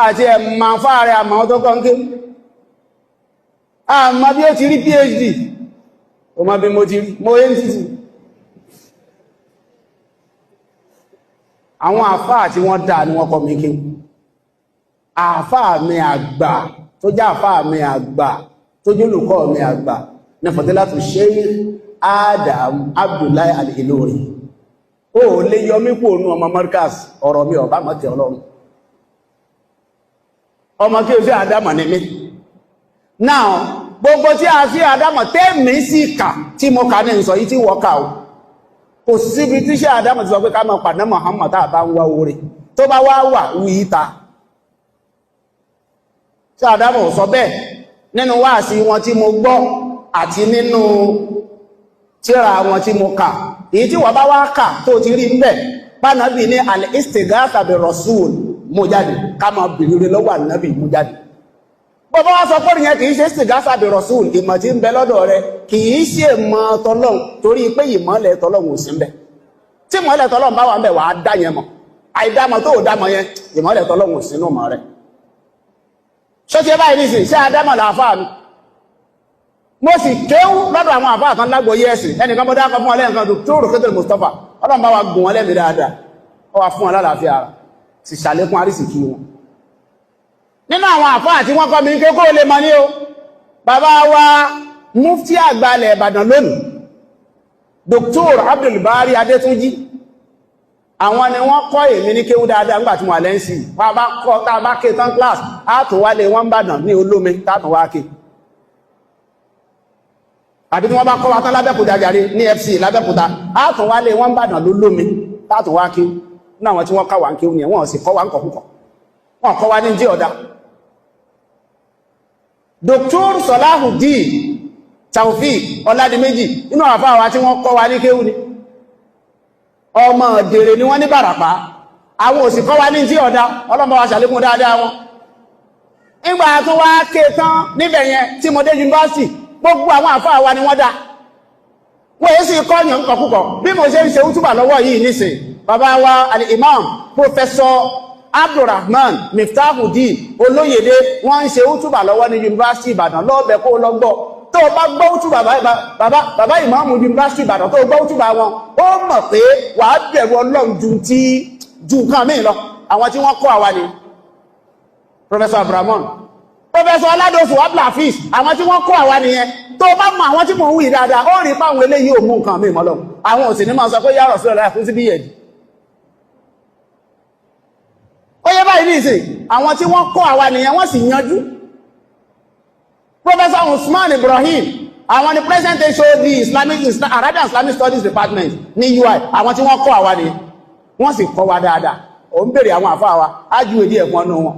àti ẹ̀mà fáàrẹ̀ àmà tó kọ́ ń ké àmà bí ó ti rí PhD o ma bí mo ti rí mo yé títì àwọn àfáà tí wọ́n dáa ní wọ́n kọ́ mi ké àfáà mi àgbà tó jẹ́ àfáà mi àgbà tó jẹ́ olùkọ́ mi àgbà ní Fadilatu Sheikh Adam Abdullahi Al-Ilori ó lè yọ mí kúrò ní ọmọ Markaz ọ̀rọ̀ mi ọ̀bá mọ́tẹ̀ Ọlọ́run ọmọ kí o sí àdámọ̀ ní mí now gbogbo tí a sí àdámọ̀ tẹ́mì sí kà tí mo kà ní ìsọ yìí tí wọ́n kà ó kò síbi tí ṣe àdámọ̀ ti sọ pé ká mọ̀ pàdé Muhammad tá bá ń wá orí tó bá wá wà wíta ṣe àdámọ̀ sọ bẹ́ẹ̀ nínú wáàsí wọn tí mo gbọ́ àti nínú tírà wọn tí mo kà èyí tí wọ́n bá wá kà tó ti rí ń bẹ̀ Ànábì ní al-istighatha bi rasul mú jáde ká máa bèèrè lọ́wọ́ Ànábì mú jáde bọ́bá wá sọ pọ́rì yẹn kìí ṣe istighatha bi rasul ìmọ̀ tí ń bẹ lọ́dọ̀ rẹ kìí ṣe mọ̀ tọ́lọ́hun torí pé ìmọ̀lẹ̀ tọ́lọ́hun ò sí ń bẹ tí ìmọ̀lẹ̀ tọ́lọ́hun bá wà ń bẹ wàá dá yẹn mọ̀ àìdámọ̀ tó ò dámọ̀ yẹn ìmọ̀lẹ̀ tọ́lọ́hun ò sínú mọ̀ rẹ ṣó ti báyìí nìsín ṣé adámọ̀ làáfáà mi mo sì kéwú lọ́dọ̀ àwọn àfáà kan lágbo yẹ́sì ẹnìkan mọ́ dákọ̀ fún ọlẹ́nkan Dr. Khadir Mustapha ọlọ́run bá wa gùn wọn lẹ́mìí dáadáa ó wá fún wọn lálàáfíà ara sì ṣàlékún àrísìkí wọn nínú àwọn àfáà tí wọ́n kọ́ mi ké kó lè mọ ní o bàbá wa mufti àgbàlẹ̀ Ìbàdàn lónìí Dr. Abdul Bari Adétúnjí àwọn ni wọ́n kọ́ èmi ní kéwú dáadáa nígbà tí mo wà lẹ́ǹsì tá a bá ké tán class á tún wálé wọ́n Ìbàdàn ní Olómi tátún wá ké àbí tí wọ́n bá kọ́ wa tán lábẹ́kúta jàre ní FC lábẹ́kúta á tún wálé wọ́n Ìbàdàn Lólómi tátún wá ké ní àwọn tí wọ́n ká wà ń kéwú ni wọ́n sì kọ́ wa ń kọ̀kúkọ̀ wọ́n kọ́ wa ní jí ọ̀dá Dr. Salahuddin Taofik Ọládìméjì inú àfáà wa tí wọ́n kọ́ wa ní kéwú ni ọmọ dèrè ni wọ́n ní Bàràpá àwọn òsì kọ́ wa ní jí ọ̀dá ọlọ́mọ wa ṣàlékún dáadáa wọn nígbà tó wá ké tán níbẹ̀ yẹn tí mo dé yunifásitì gbogbo àwọn àfáà wa ni wọ́n dá wọ́n èé sì kọ́ yàn kọ̀kúkọ̀ bí mo ṣe ń ṣe útúbà lọ́wọ́ yìí nísìn bàbá wa al-imam Professor Abdulrahman Miftahudeen Olóyèdé wọ́n ń ṣe útúbà lọ́wọ́ ní yunifásitì Ìbàdàn lọ́ọ̀bẹ̀ kó lọ́gbọ́ tó bá gbọ́ útúbà bàbá ìmáàmù yunifásitì Ìbàdàn tó gbọ́ útúbà wọn ó mọ̀ pé wà á bẹ̀rù Ọlọ́run ju nǹkan míì lọ àwọn tí wọ́n kọ́ àwa ni Professor Abrahamon Professor Aladosu Abdulhafiz àwọn tí wọ́n kọ́ àwa nìyẹn tó bá mọ àwọn tí mò ń wí dáadáa ó rí páwọn eléyìí ò mú nǹkan míì mọ́ lọ àwọn òsì ní máa sọ pé yá Rasulullah fún sí bí yẹ̀dì ó yẹ báyìí ní ìsìn àwọn tí wọ́n kọ́ àwa nìyẹn wọ́n sì yanjú Professor Usman Ibrahim àwọn ni President the Arabian Islamic Studies Department ní UI àwọn tí wọ́n kọ́ àwa nìyẹn wọ́n sì kọ́ wa dáadáa ó ń bèèrè àwọn àfáà wa á ju èdè ẹ̀kọ́ nù wọn